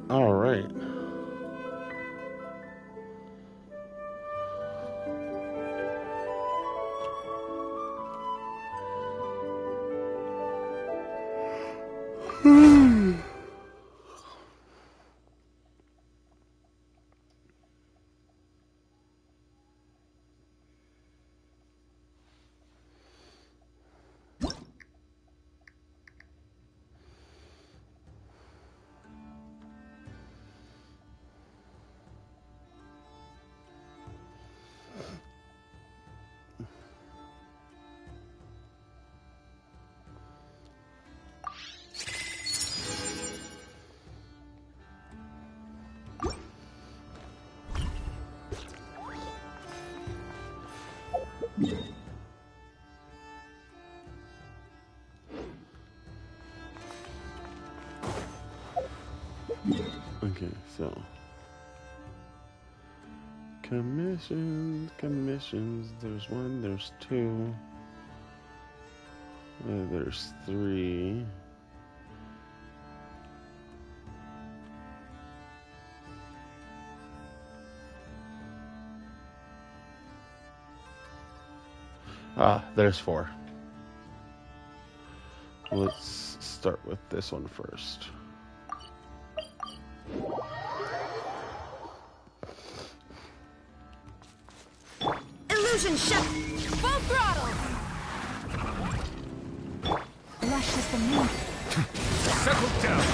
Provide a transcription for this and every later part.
All right. Okay, so commissions. There's one, there's two, there's three. There's four. Let's start with this one first. Illusion shut! Full throttle! Lush is the moon. Settle down!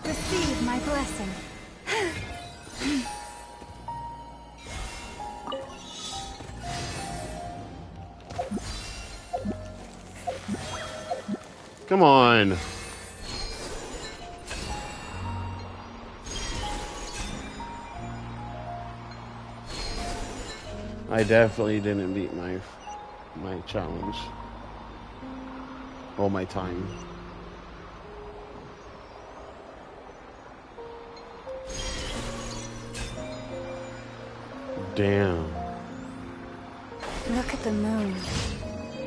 Receive my blessing. Come on. I definitely didn't beat my challenge. Well, my time. Damn. Look at the moon.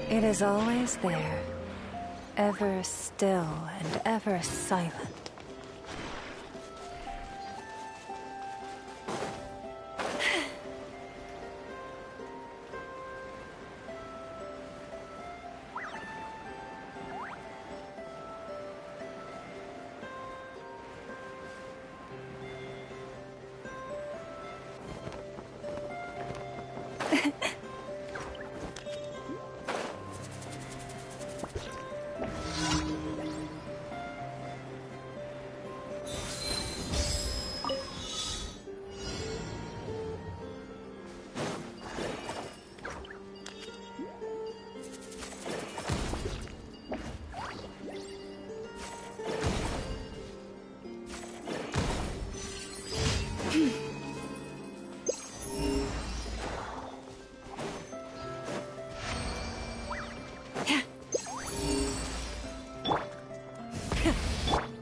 It is always there, ever still and ever silent.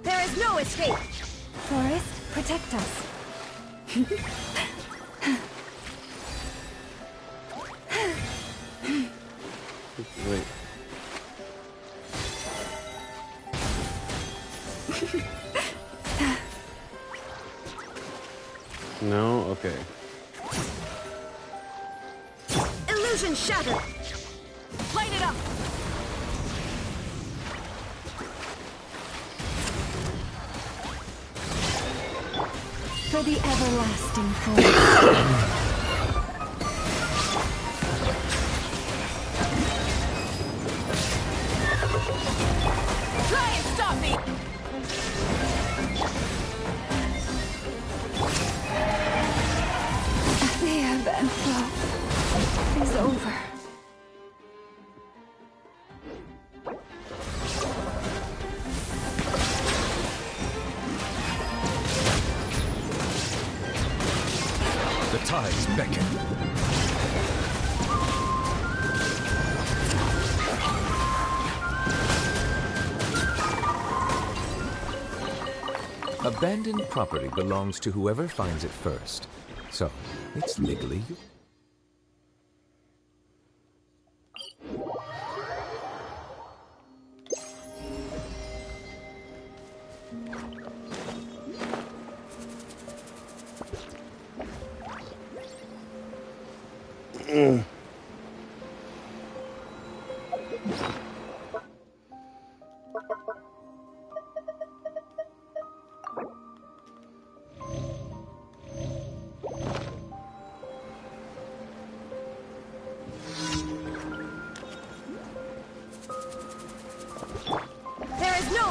There is no escape! Forest, protect us. Wait. No? Okay. Illusion shattered! Light it up! For the everlasting force. Try and stop me! The ebb and flow is over. The tides beckon. Abandoned property belongs to whoever finds it first. So, it's legally...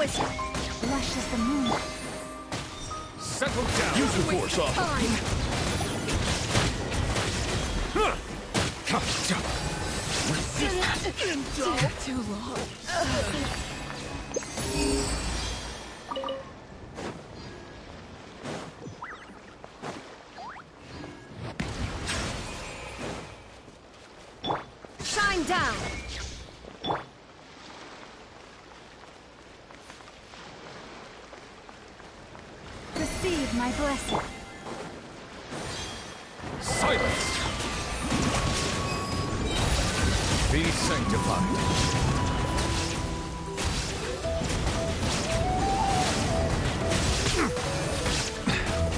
Lush as the moon. Settle down! Use the force off! Resist too long. Shine down! Receive my blessing. Silence! Be sanctified.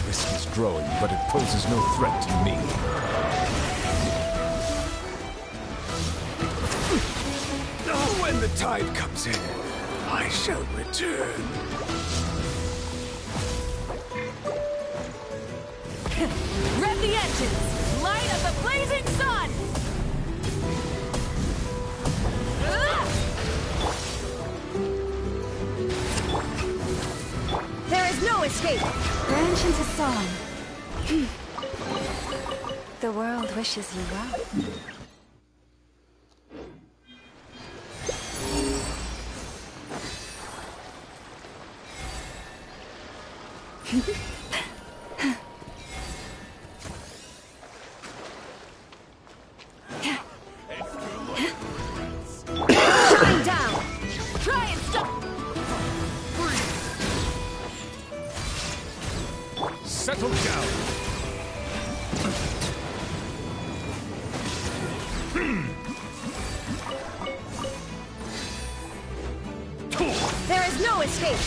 Risk is growing, but it poses no threat to me. When the tide comes in, I shall return. Rev the engines! Light of the blazing sun! There is no escape! Branch into song. The world wishes you well. Shine down! Try and stop! Settle down! There is no escape!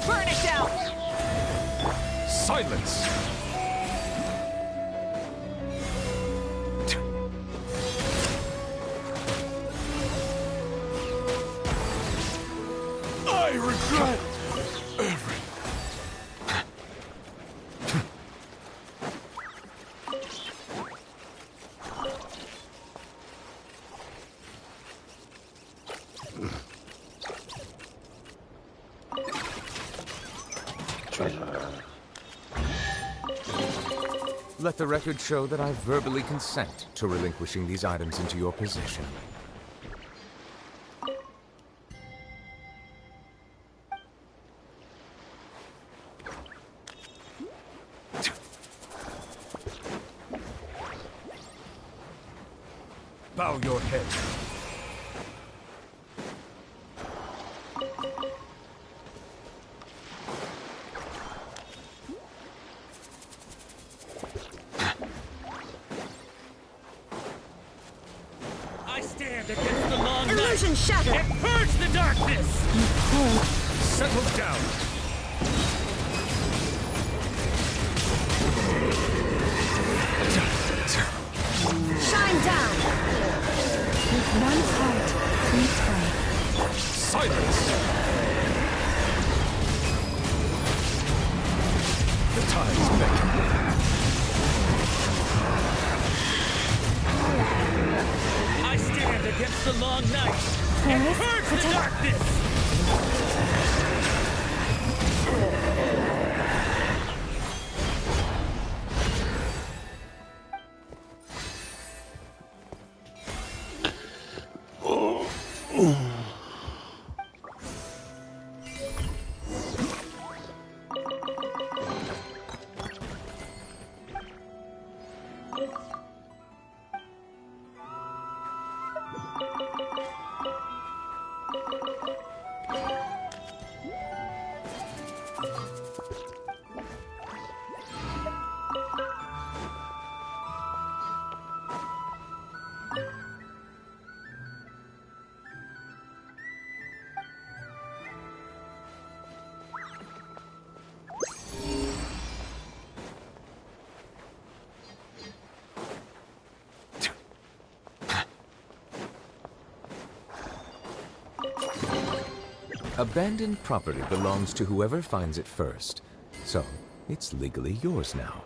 Burn it down! Silence! I regret everything. Let the record show that I verbally consent to relinquishing these items into your possession. Bow your head. I stand against the long night Illusion shattered! and purge the darkness! Settle down. Shine down. With one heart, we pray. Silence! The tides beckon. I stand against the long night and Earth, purge the darkness! Abandoned property belongs to whoever finds it first. So, it's legally yours now.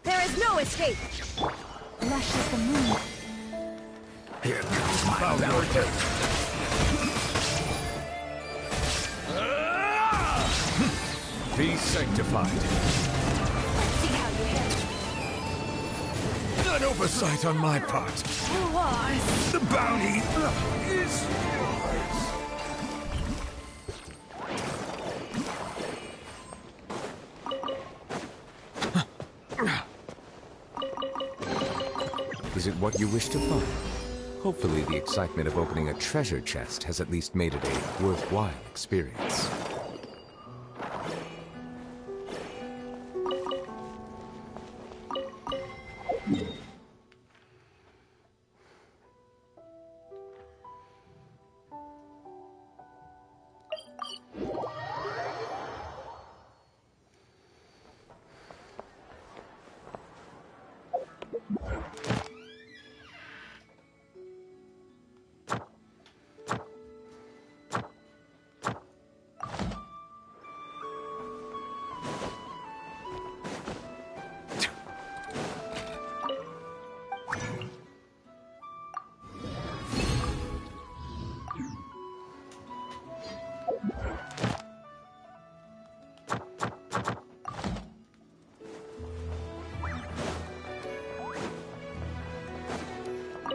There is no escape. Lush as the moon. Here comes my bounty. Be sanctified. See how you hit. An oversight on my part. The bounty is yours. Is it what you wish to find? Hopefully the excitement of opening a treasure chest has at least made it a worthwhile experience.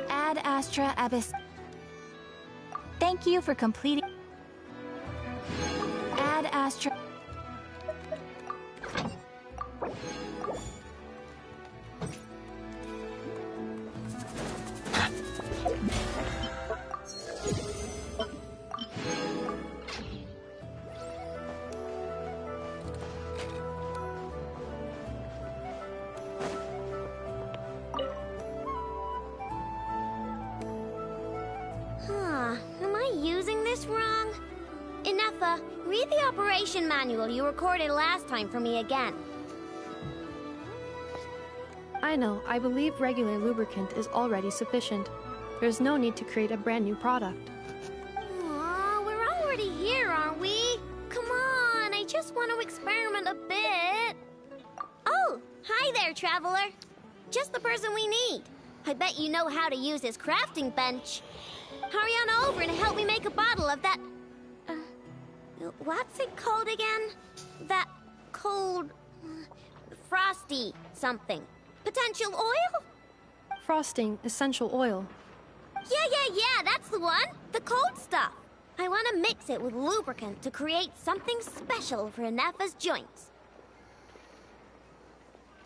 Ad Astra Abyss. Thank you for completing. Ad Astra. Am I using this wrong? Inetha, read the operation manual you recorded last time for me again. I know. I believe regular lubricant is already sufficient. There's no need to create a brand new product. Aw, we're already here, aren't we? Come on, I just want to experiment a bit. Oh, hi there, traveler. Just the person we need. I bet you know how to use this crafting bench. hurry on over and help me make a bottle of that... what's it called again? That cold... frosty something. Potential oil? Frosting essential oil. Yeah, that's the one! The cold stuff! I want to mix it with lubricant to create something special for Nefa's joints.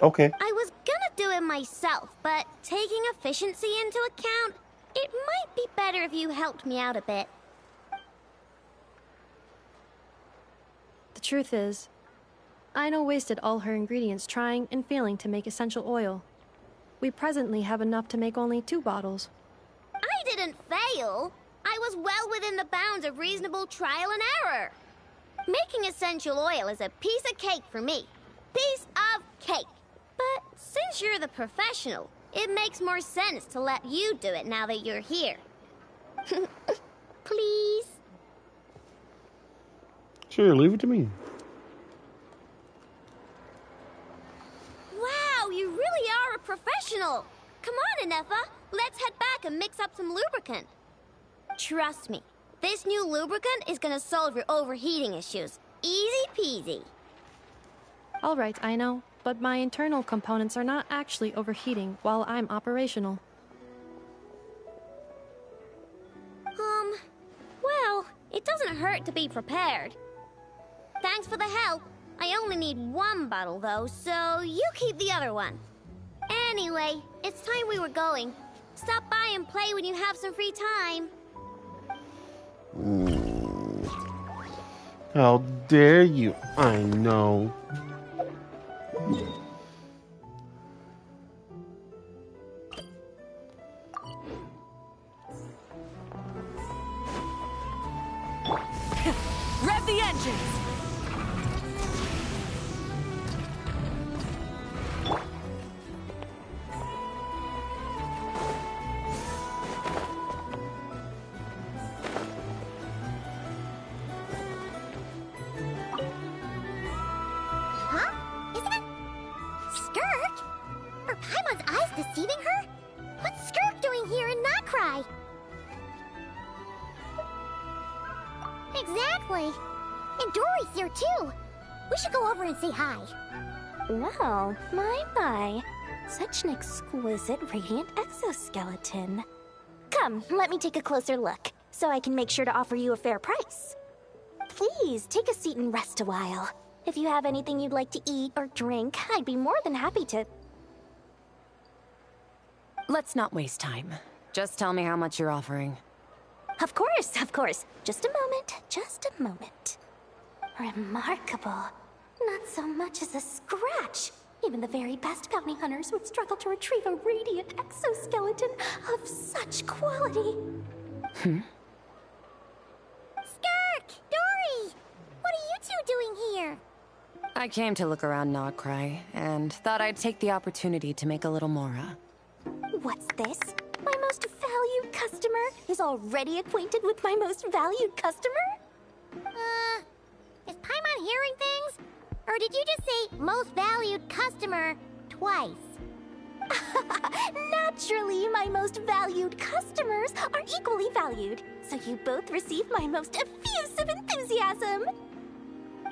Okay. I was gonna do it myself, but taking efficiency into account, it might be better if you helped me out a bit. The truth is, Aino wasted all her ingredients trying and failing to make essential oil. We presently have enough to make only 2 bottles. I didn't fail. I was well within the bounds of reasonable trial and error. Making essential oil is a piece of cake for me. Piece of cake. But since you're the professional, it makes more sense to let you do it now that you're here. Please? Sure, leave it to me. Wow, you really are a professional. Come on, Nefa. Let's head back and mix up some lubricant. Trust me, this new lubricant is gonna solve your overheating issues. Easy peasy. Alright, Aino, but my internal components are not actually overheating while I'm operational. Well, it doesn't hurt to be prepared. Thanks for the help. I only need 1 bottle though, so you keep the other one. Anyway, it's time we were going. Stop by and play when you have some free time. How dare you? I know. Rev the engines! Huh? Isn't it Skirk? Are Paimon's eyes deceiving her? What's Skirk doing here in Notcry? Exactly. And Dory's here too. We should go over and say hi. Well, my. Such an exquisite radiant exoskeleton. Come, let me take a closer look, so I can make sure to offer you a fair price. Please, take a seat and rest a while. If you have anything you'd like to eat or drink, I'd be more than happy to... Let's not waste time. Just tell me how much you're offering. Of course. Just a moment. Remarkable. Not so much as a scratch. Even the very best bounty hunters would struggle to retrieve a radiant exoskeleton of such quality. Skirk! Dory! What are you two doing here? I came to look around Notcry, and thought I'd take the opportunity to make a little Mora. What's this? My most valued customer is already acquainted with my most valued customer? Is Paimon hearing things? Or did you just say most valued customer twice? Naturally, my most valued customers are equally valued, so you both receive my most effusive enthusiasm.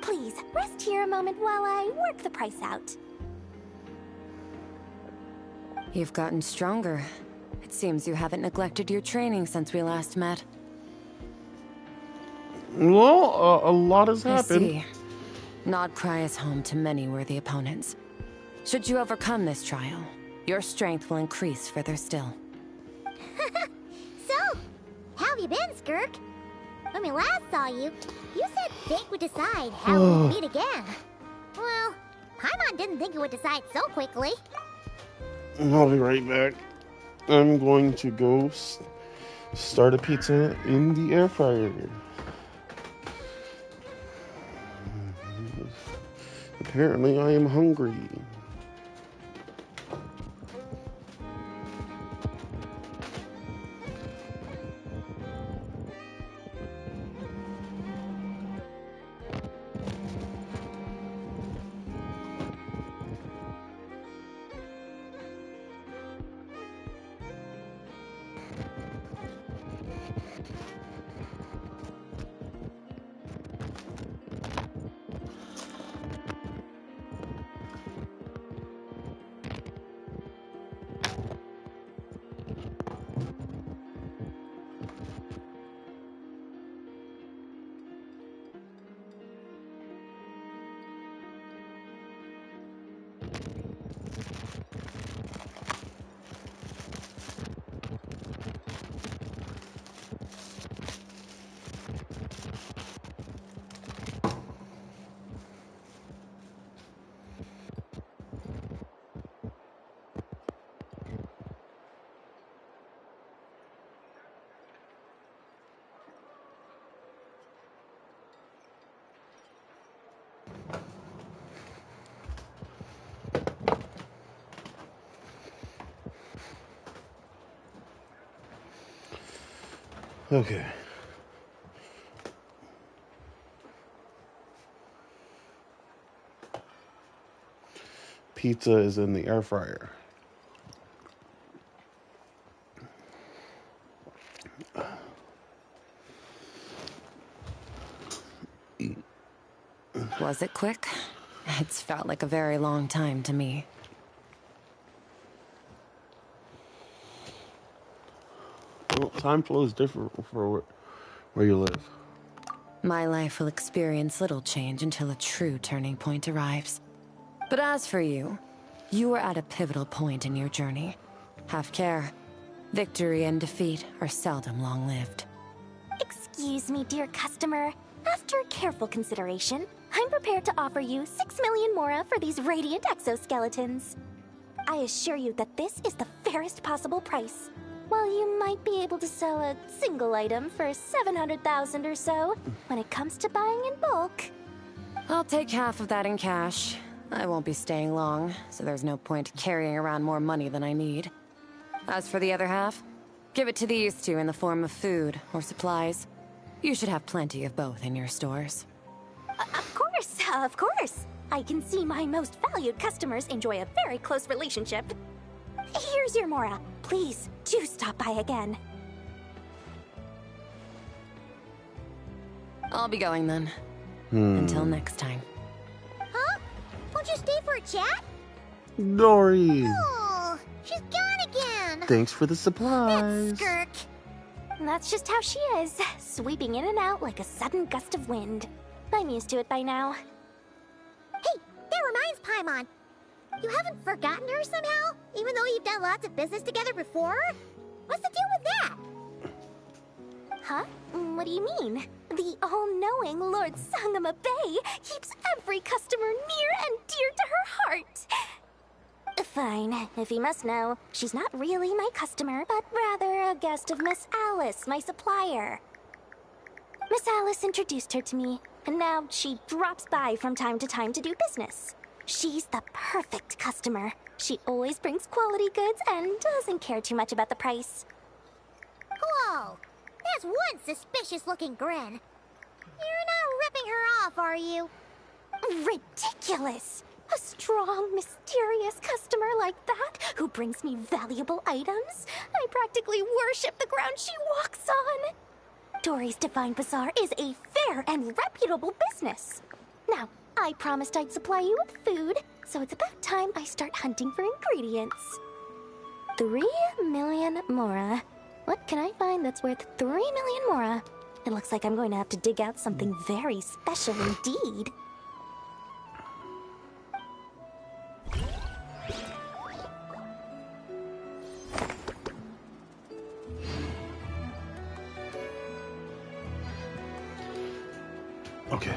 Please, rest here a moment while I work the price out. You've gotten stronger. It seems you haven't neglected your training since we last met. Well, a lot has I happened. see. Notcry is home to many worthy opponents. Should you overcome this trial, your strength will increase further still. So, how have you been, Skirk? When we last saw you, you said fate would decide how we'd meet again. Well, Paimon didn't think it would decide so quickly. I'll be right back. I'm going to go start a pizza in the air fryer. Apparently, I am hungry. Okay. Pizza is in the air fryer. Was it quick? It's felt like a very long time to me. Well, time flows different for where you live. My life will experience little change until a true turning point arrives. But as for you, you are at a pivotal point in your journey. Have care. Victory and defeat are seldom long-lived. Excuse me, dear customer. After careful consideration, I'm prepared to offer you 6 million mora for these radiant exoskeletons. I assure you that this is the fairest possible price. While you might be able to sell a single item for 700,000 or so, when it comes to buying in bulk... I'll take half of that in cash. I won't be staying long, so there's no point carrying around more money than I need. As for the other half, give it to these two in the form of food or supplies. You should have plenty of both in your stores. Of course. I can see my most valued customers enjoy a very close relationship. Here's your mora. Please, do stop by again. I'll be going then. Until next time. Huh? Won't you stay for a chat? Dory! Oh, she's gone again. Thanks for the supplies. Skirk. That's just how she is, sweeping in and out like a sudden gust of wind. I'm used to it by now. Hey, that reminds Paimon. You haven't forgotten her somehow? Even though you've done lots of business together before? What's the deal with that? Huh? What do you mean? The all-knowing Lord Sangama Bay keeps every customer near and dear to her heart. Fine, if you must know, she's not really my customer, but rather a guest of Miss Alice, my supplier. Miss Alice introduced her to me, and now she drops by from time to time to do business. She's the perfect customer. She always brings quality goods and doesn't care too much about the price. Whoa, that's one suspicious-looking grin. You're not ripping her off, are you? Ridiculous! A strong, mysterious customer like that who brings me valuable items? I practically worship the ground she walks on. Dory's Divine Bazaar is a fair and reputable business. Now, I promised I'd supply you with food, so it's about time I start hunting for ingredients. 3 million mora. What can I find that's worth 3 million mora? It looks like I'm going to have to dig out something very special indeed. Okay.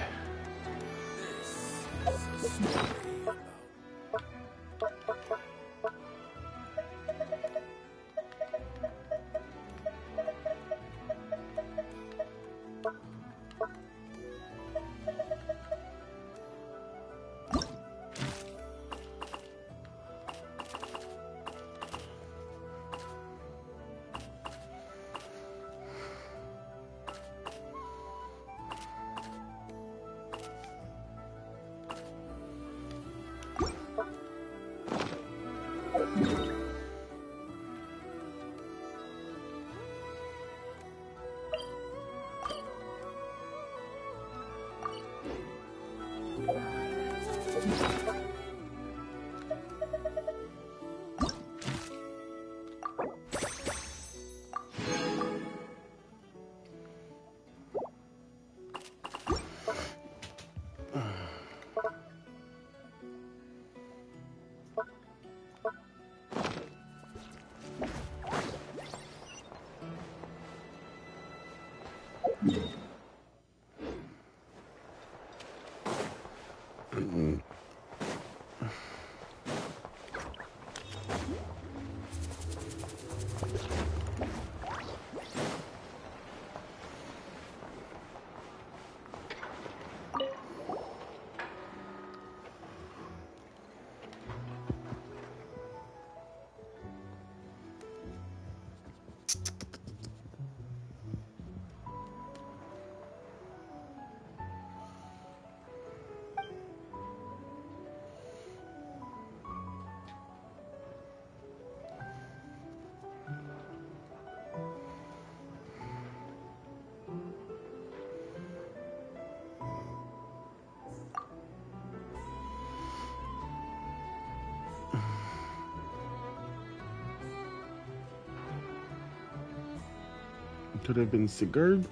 Could have been Sigurd.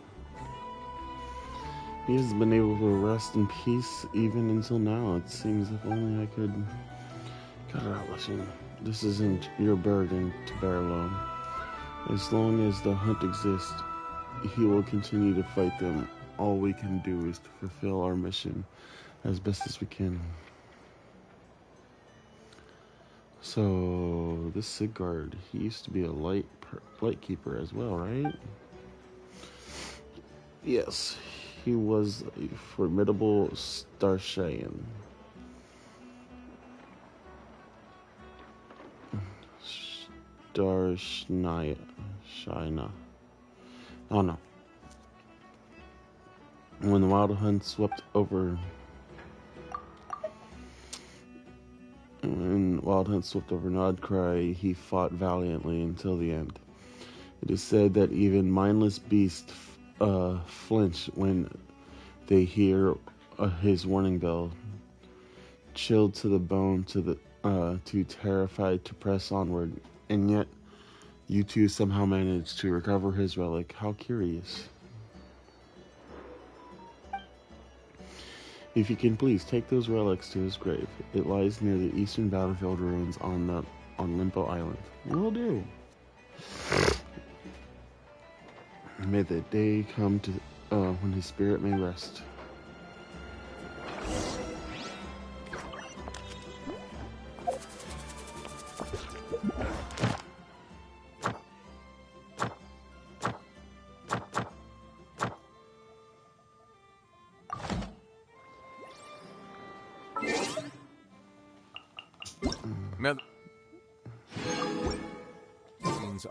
He has been able to rest in peace even until now. It seems if only I could cut it out, listen. This isn't your burden to bear alone. As long as the hunt exists, he will continue to fight them. All we can do is to fulfill our mission as best as we can. So, this Sigurd, he used to be a lightkeeper as well, right? Yes, he was a formidable Starshayan. Shina. Oh no. When the wild hunt swept over Nodcry, he fought valiantly until the end. It is said that even mindless beasts flinch when they hear his warning bell, chilled to the bone, too terrified to press onward. And yet, you two somehow managed to recover his relic. How curious. If you can please take those relics to his grave. It lies near the eastern battlefield ruins on Limpo Island. Will do. May the day come to when his spirit may rest.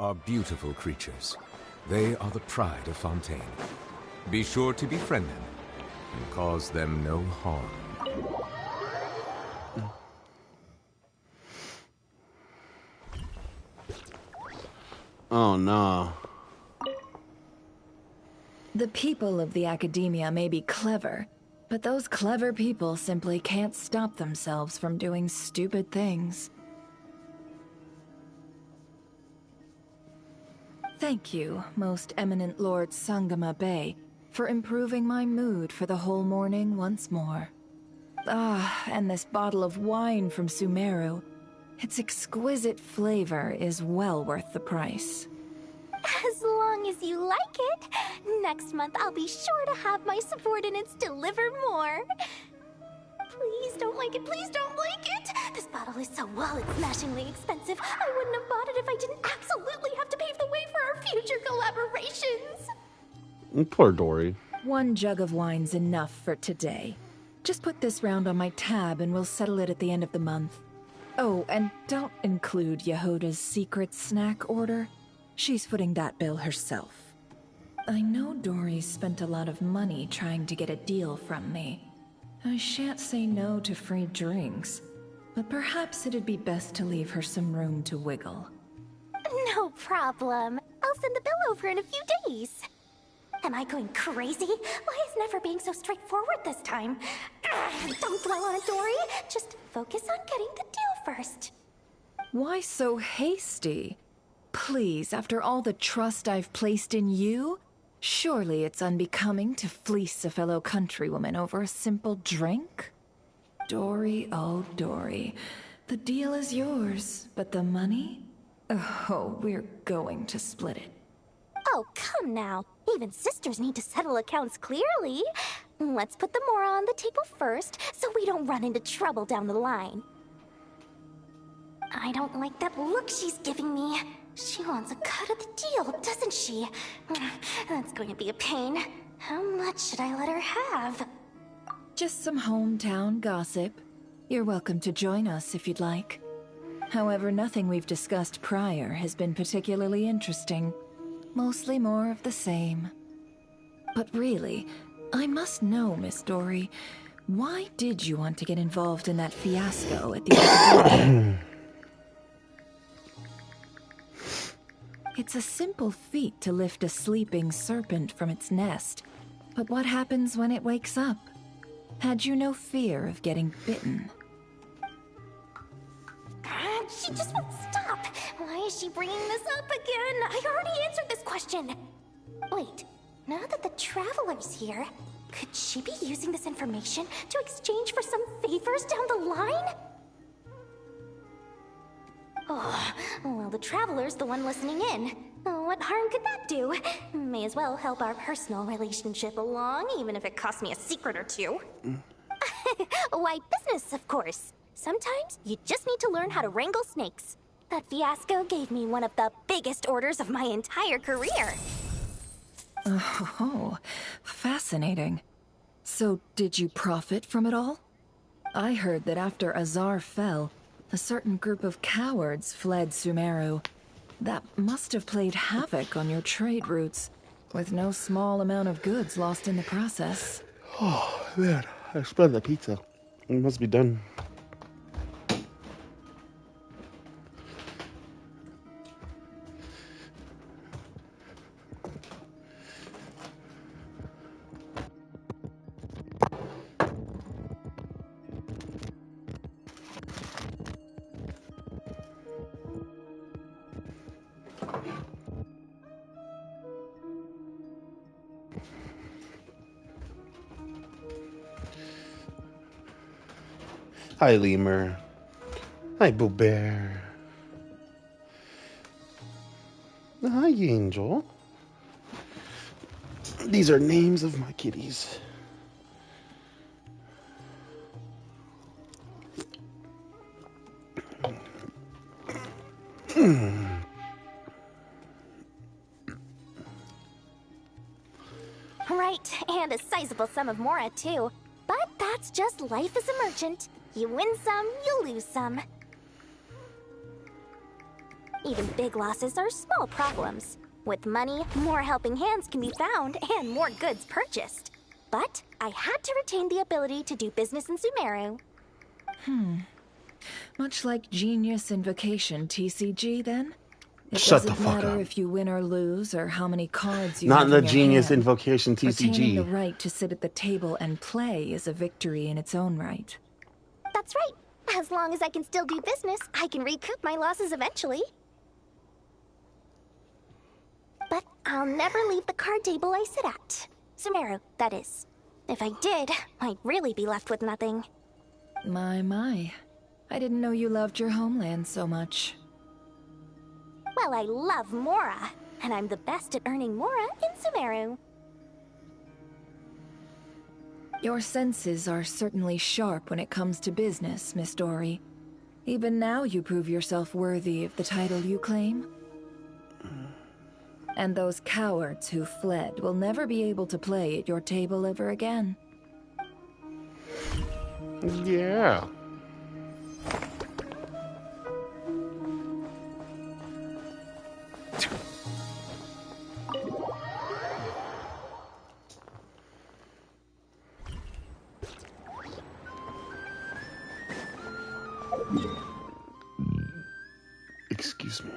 Are beautiful creatures. They are the pride of Fontaine. Be sure to befriend them and cause them no harm. Oh no. The people of the Academia may be clever, but those clever people simply can't stop themselves from doing stupid things. Thank you, most eminent Lord Sangama Bey, for improving my mood for the whole morning once more. Ah, and this bottle of wine from Sumeru. Its exquisite flavor is well worth the price. As long as you like it. Next month, I'll be sure to have my subordinates deliver more. Please don't like it, please don't like it! This bottle is so wallet-smashingly expensive, I wouldn't have bought it if I didn't absolutely have to pave the way for our future collaborations! Poor Dory. One jug of wine's enough for today. Just put this round on my tab and we'll settle it at the end of the month. Oh, and don't include Yehoda's secret snack order. She's footing that bill herself. I know Dory's spent a lot of money trying to get a deal from me. I shan't say no to free drinks, but perhaps it'd be best to leave her some room to wiggle. No problem. I'll send the bill over in a few days. Am I going crazy? Why is Never being so straightforward this time? Don't dwell on it, Dory. Just focus on getting the deal first. Why so hasty? Please, after all the trust I've placed in you, surely it's unbecoming to fleece a fellow countrywoman over a simple drink? Dory, oh Dory, the deal is yours, but the money? Oh, we're going to split it. Oh, come now. Even sisters need to settle accounts clearly. Let's put the mora on the table first, so we don't run into trouble down the line. I don't like that look she's giving me. She wants a cut of the deal, doesn't she? That's going to be a pain. How much should I let her have? Just some hometown gossip. You're welcome to join us if you'd like. However, nothing we've discussed prior has been particularly interesting. Mostly more of the same. But really, I must know, Miss Dory, why did you want to get involved in that fiasco at the Academia? It's a simple feat to lift a sleeping serpent from its nest. But what happens when it wakes up? Had you no fear of getting bitten? She just won't stop. Why is she bringing this up again? I already answered this question. Wait, now that the Traveler's here, could she be using this information to exchange for some favors down the line? Oh, well, the Traveler's the one listening in. What harm could that do? May as well help our personal relationship along, even if it costs me a secret or two. Why, business, of course. Sometimes you just need to learn how to wrangle snakes. That fiasco gave me one of the biggest orders of my entire career. Oh, fascinating. So, did you profit from it all? I heard that after Azar fell, a certain group of cowards fled Sumeru. That must have played havoc on your trade routes, with no small amount of goods lost in the process. Oh, man. I spilled the pizza. It must be done. Hi, Lemur. Hi, Boo Bear. Hi, Angel. These are names of my kitties. Right, and a sizable sum of Mora, too. But that's just life as a merchant. You win some, you lose some. Even big losses are small problems. With money, more helping hands can be found and more goods purchased. But I had to retain the ability to do business in Sumeru. Much like Genius Invocation TCG, then? It Shut the doesn't fuck matter up. if you win or lose, or how many cards you Not have the in your Genius hand. Invocation Retaining the TCG. right to sit at the table and play is a victory in its own right. That's right. As long as I can still do business, I can recoup my losses eventually. But I'll never leave the card table I sit at. Sumeru, that is. If I did, I'd really be left with nothing. My. I didn't know you loved your homeland so much. Well, I love Mora, and I'm the best at earning Mora in Sumeru. Your senses are certainly sharp when it comes to business, Miss Dory. Even now you prove yourself worthy of the title you claim. And those cowards who fled will never be able to play at your table ever again. Yeah. Excuse me.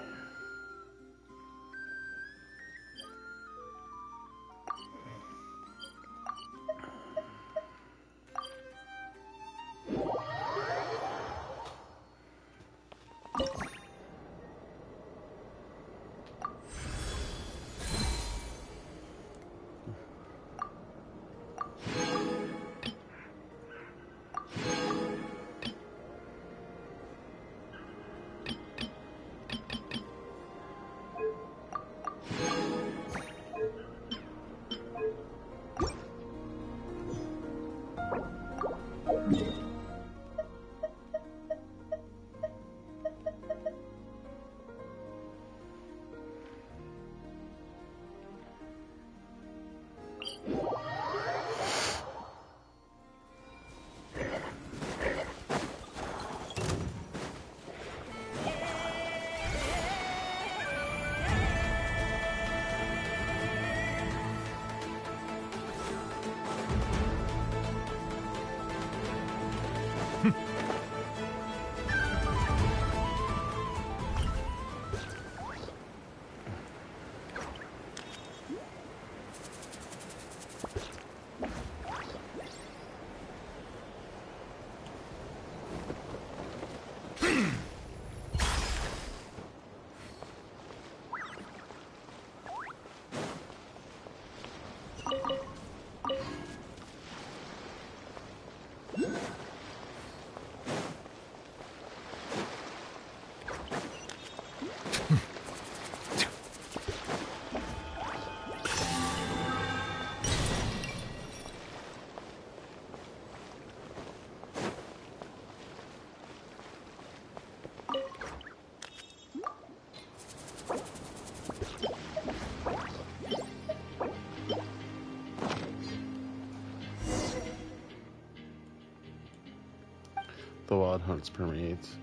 wild hunts permeates.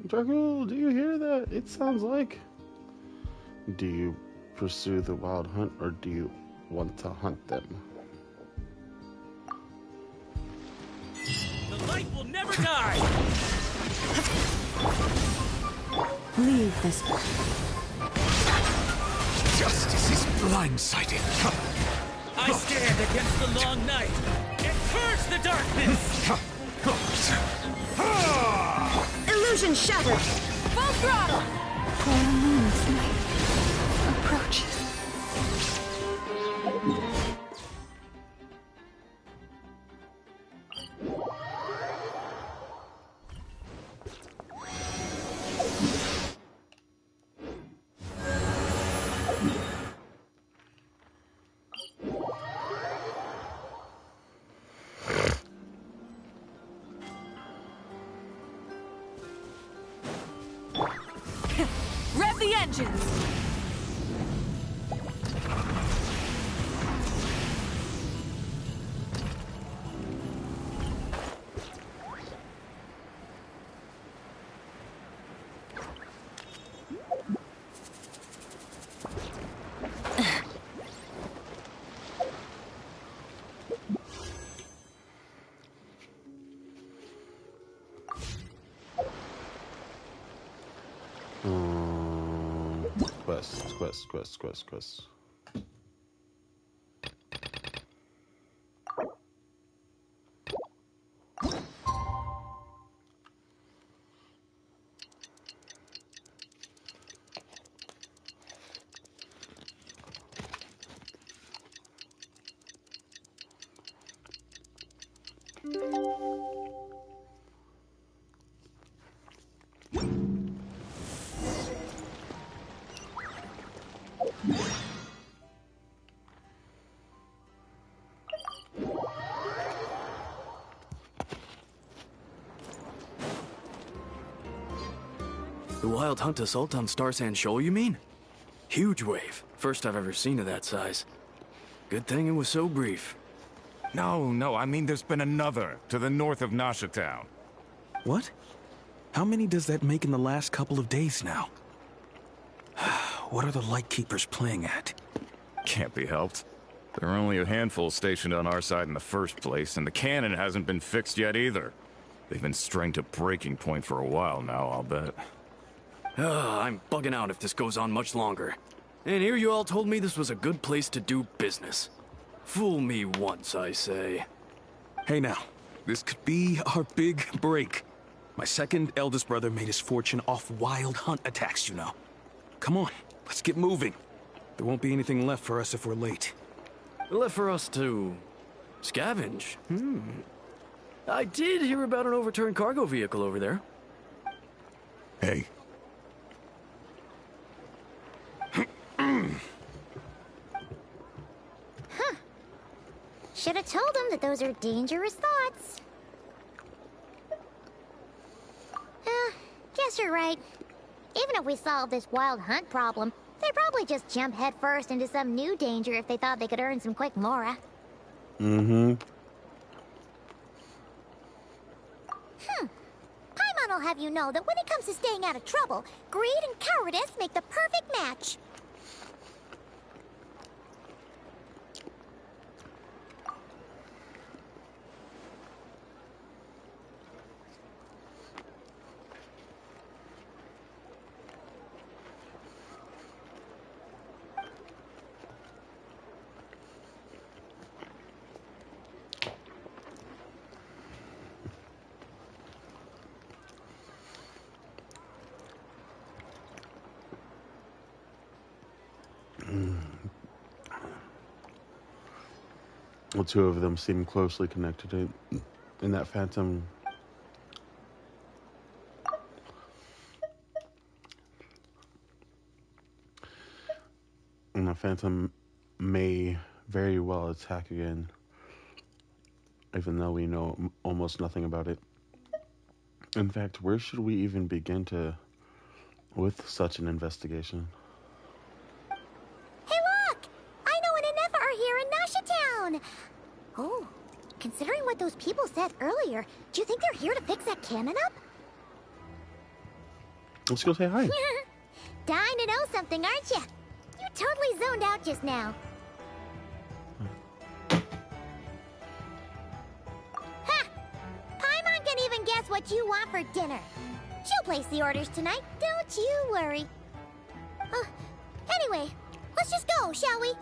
Dragul, do you hear that? It sounds like... Do you pursue the wild hunt, or do you want to hunt them? The light will never die! Leave this. Justice is blindsided. I stand against the long night and curse the darkness! Illusion shattered! Full throttle! Full moon's night approaches. Rev the engines! Quest. The wild hunt assault on Star Sand Shoal, you mean? Huge wave. First I've ever seen of that size. Good thing it was so brief. No, I mean there's been another to the north of Nasha Town. What? How many does that make in the last couple of days now? What are the Lightkeepers playing at? Can't be helped. There are only a handful stationed on our side in the first place, and the cannon hasn't been fixed yet either. They've been strained to breaking point for a while now, I'll bet. I'm bugging out if this goes on much longer. And here you all told me this was a good place to do business. Fool me once, I say. Hey now, this could be our big break. My second eldest brother made his fortune off wild hunt attacks, you know. Come on, let's get moving. There won't be anything left for us if we're late. Left for us to... scavenge? I did hear about an overturned cargo vehicle over there. Hey. Should have told him that those are dangerous thoughts. Guess you're right. Even if we solve this wild hunt problem, they'd probably just jump headfirst into some new danger if they thought they could earn some quick mora. Mm-hmm. Paimon will have you know that when it comes to staying out of trouble, greed and cowardice make the perfect match. The two of them seem closely connected in that phantom. And the phantom may very well attack again, even though we know almost nothing about it. In fact, where should we even begin with such an investigation? Hey, look! I know an Inefa are here in Nasha Town! Oh, considering what those people said earlier, do you think they're here to fix that cannon up? Let's go say hi. Dying to know something, aren't you? You totally zoned out just now. Ha! Paimon can even guess what you want for dinner. She'll place the orders tonight, don't you worry. Anyway, let's just go, shall we?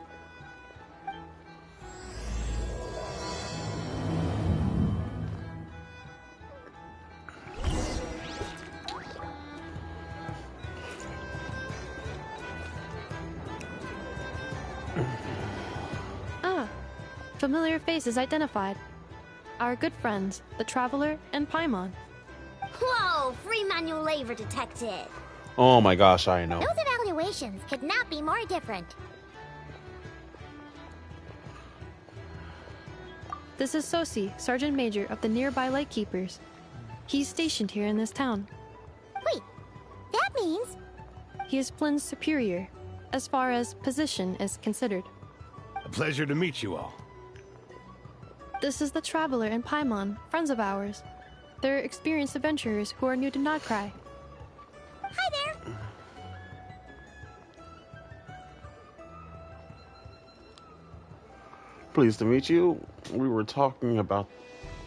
Familiar faces identified. Our good friends, the Traveler and Paimon. Whoa, free manual labor detected. Oh my gosh, I know. Those evaluations could not be more different. This is Sosi, Sergeant Major of the nearby Lightkeepers. He's stationed here in this town. Wait, that means... He is Flynn's superior, as far as position is considered. A pleasure to meet you all. This is the Traveler and Paimon, friends of ours. They're experienced adventurers who are new to Nodcry. Hi there! Pleased to meet you. We were talking about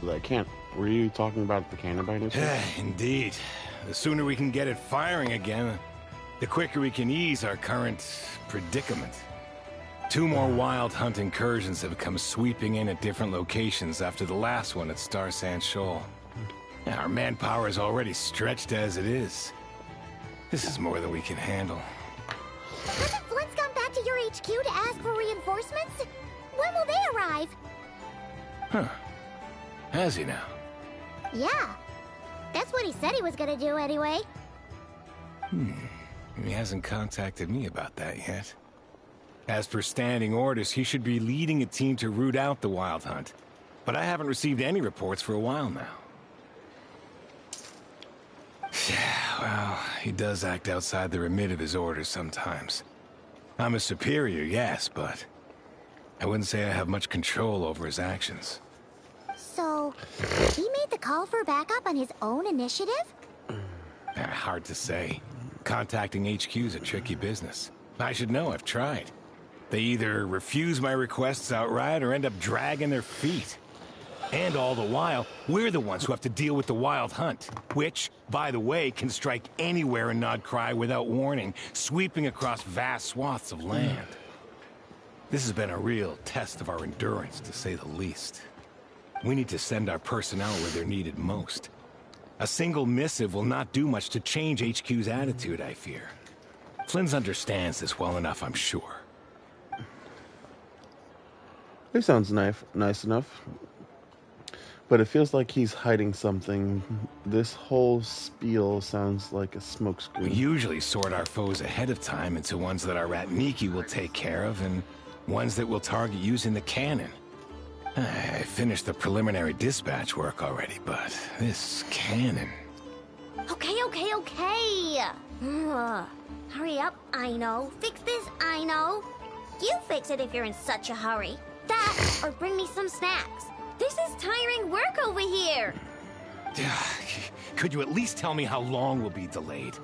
the can. Were you talking about the cannon by any chance? Indeed. The sooner we can get it firing again, the quicker we can ease our current predicament. 2 more wild hunt incursions have come sweeping in at different locations after the last one at Star Sand Shoal. Our manpower is already stretched as it is. This is more than we can handle. Hasn't Flint's gone back to your HQ to ask for reinforcements? When will they arrive? Huh. Has he now? Yeah. That's what he said he was gonna do anyway. He hasn't contacted me about that yet. As per standing orders, he should be leading a team to root out the wild hunt. But I haven't received any reports for a while now. Yeah, well, he does act outside the remit of his orders sometimes. I'm a superior, yes, but I wouldn't say I have much control over his actions. So, he made the call for backup on his own initiative? Hard to say. Contacting HQ is a tricky business. I should know, I've tried. They either refuse my requests outright or end up dragging their feet. And all the while, we're the ones who have to deal with the wild hunt, which, by the way, can strike anywhere in Nodcry without warning, sweeping across vast swaths of land. This has been a real test of our endurance, to say the least. We need to send our personnel where they're needed most. A single missive will not do much to change HQ's attitude, I fear. Flynn's understands this well enough, I'm sure. It sounds nice enough. But it feels like he's hiding something. This whole spiel sounds like a smokescreen. We usually sort our foes ahead of time into ones that our rat Miki will take care of, and ones that we'll target using the cannon. I finished the preliminary dispatch work already, but this cannon... Okay. Hurry up, I know. Fix this, I know. You fix it if you're in such a hurry. That, or bring me some snacks. This is tiring work over here. Could you at least tell me how long we'll be delayed?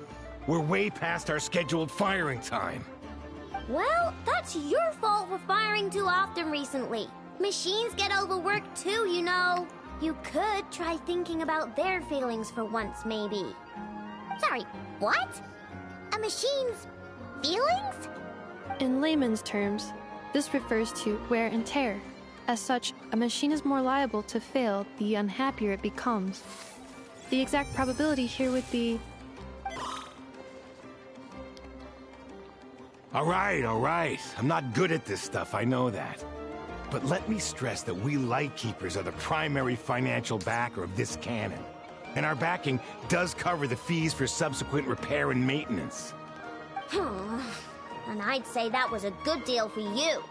We're way past our scheduled firing time. Well, that's your fault for firing too often recently. Machines get overworked too, you know. You could try thinking about their feelings for once, maybe. Sorry, what? A machine's feelings? In layman's terms, this refers to wear and tear. As such, a machine is more liable to fail the unhappier it becomes. The exact probability here would be... All right. I'm not good at this stuff, I know that. But let me stress that we Lightkeepers are the primary financial backer of this cannon. And our backing does cover the fees for subsequent repair and maintenance. And I'd say that was a good deal for you.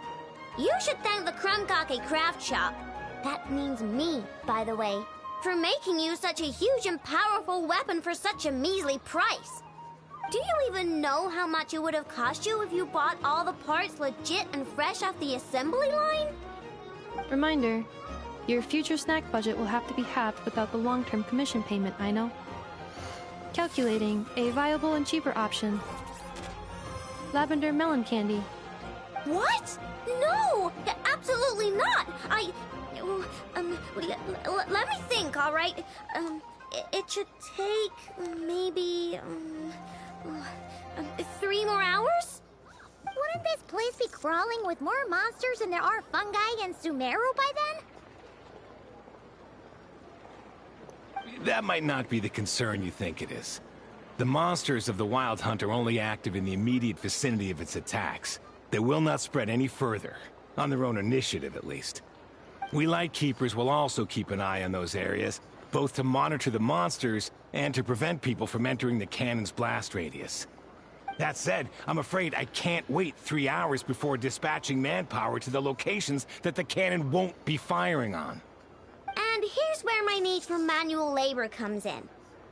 You should thank the Krumkake Craft Shop. That means me, by the way, for making you such a huge and powerful weapon for such a measly price. Do you even know how much it would have cost you if you bought all the parts legit and fresh off the assembly line? Reminder, Your future snack budget will have to be halved without the long-term commission payment, I know. Calculating a viable and cheaper option. Lavender melon candy. What? No! Absolutely not! Let me think, all right? It should take maybe 3 more hours? Wouldn't this place be crawling with more monsters than there are fungi in Sumeru by then? That might not be the concern you think it is. The monsters of the Wild Hunt are only active in the immediate vicinity of its attacks. They will not spread any further, on their own initiative at least. We Lightkeepers will also keep an eye on those areas, both to monitor the monsters and to prevent people from entering the cannon's blast radius. That said, I'm afraid I can't wait 3 hours before dispatching manpower to the locations that the cannon won't be firing on. And here's where my need for manual labor comes in.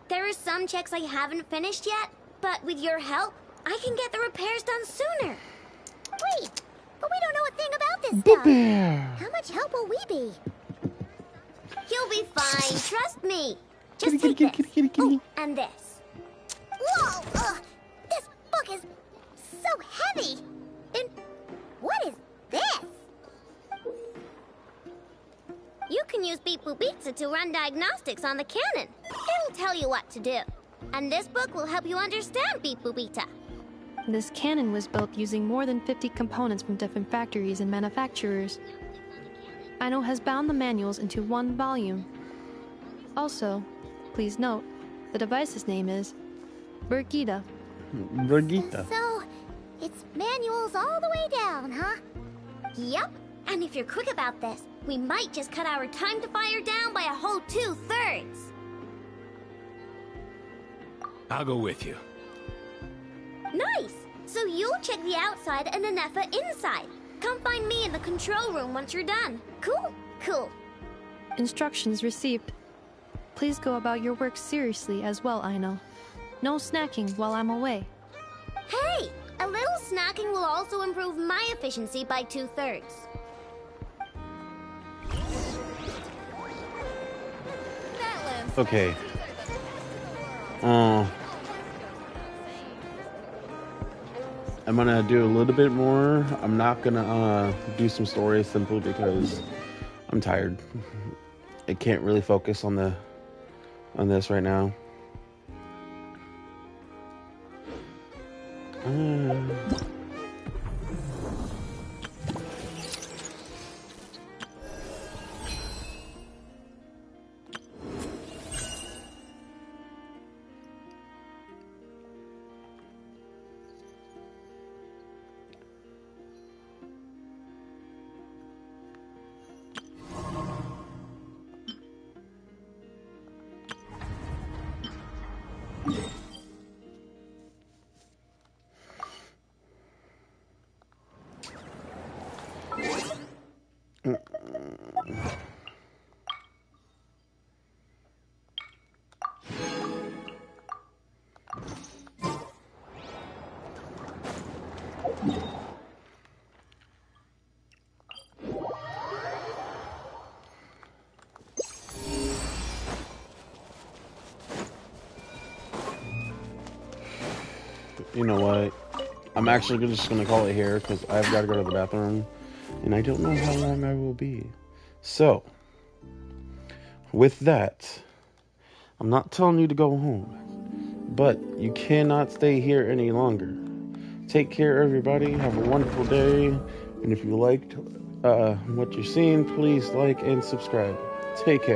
There are some checks I haven't finished yet, but with your help, I can get the repairs done sooner. Wait, but we don't know a thing about this stuff. How much help will we be? You'll be fine, trust me. Just take this. Oh, and this. Whoa! This book is so heavy. And what is this? You can use Beep Boop Pizza to run diagnostics on the cannon. It'll tell you what to do. And this book will help you understand Beep Boop Pizza. This cannon was built using more than 50 components from different factories and manufacturers. Aino has bound the manuals into one volume. Also, please note, the device's name is Birgitta. Birgitta. So, it's manuals all the way down, huh? Yep. And if you're quick about this, we might just cut our time to fire down by a whole 2/3. I'll go with you. Nice! So you'll check the outside and Anefa inside. Come find me in the control room once you're done. Cool? Cool. Instructions received. Please go about your work seriously as well, Aino. No snacking while I'm away. Hey! A little snacking will also improve my efficiency by 2/3. Okay. I'm gonna do a little bit more. I'm not gonna do some stories simply because I'm tired. I can't really focus on this right now. You know what? I'm actually just gonna call it here because I've got to go to the bathroom and I don't know how long I will be. So, with that, I'm not telling you to go home, but you cannot stay here any longer. Take care, everybody. Have a wonderful day. And if you liked what you're seeing, please like and subscribe. Take care.